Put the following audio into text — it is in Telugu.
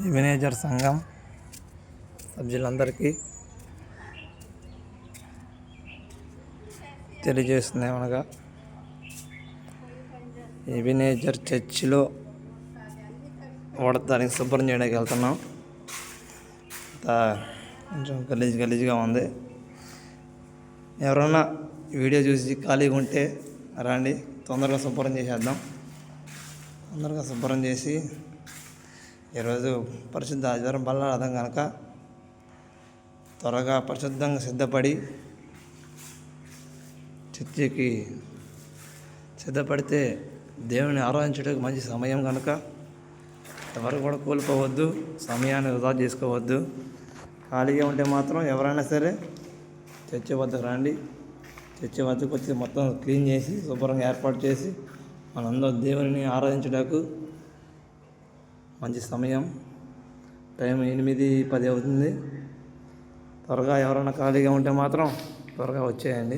మేనేజర్ సంఘం సభ్యులందరికీ తెలియజేస్తుంది ఏమనగా మేనేజర్ చర్చిలో దానికి శుభ్రం చేయడానికి వెళ్తున్నాం. కొంచెం గలీజ్గా ఉంది. ఎవరన్నా వీడియో చూసి ఖాళీగా ఉంటే రండి, తొందరగా శుభ్రం చేసేద్దాం. తొందరగా శుభ్రం చేసి ఈరోజు పరిశుద్ధ ఆదివారం బల్లాడదాం కనుక త్వరగా పరిశుద్ధంగా సిద్ధపడి చర్చికి సిద్ధపడితే దేవుని ఆరాధించడానికి మంచి సమయం కనుక ఎవరు కూడా కోల్పోవద్దు, సమయాన్ని వృధా చేసుకోవద్దు. ఖాళీగా ఉంటే మాత్రం ఎవరైనా సరే చర్చి వద్దకు రండి. చర్చి వద్దకు వచ్చి మొత్తం క్లీన్ చేసి శుభ్రంగా ఏర్పాటు చేసి మనందరం దేవుని ఆరాధించడానికి మంచి సమయం. టైం 8:10 అవుతుంది. త్వరగా ఎవరైనా ఖాళీగా ఉంటే మాత్రం త్వరగా వచ్చేయండి.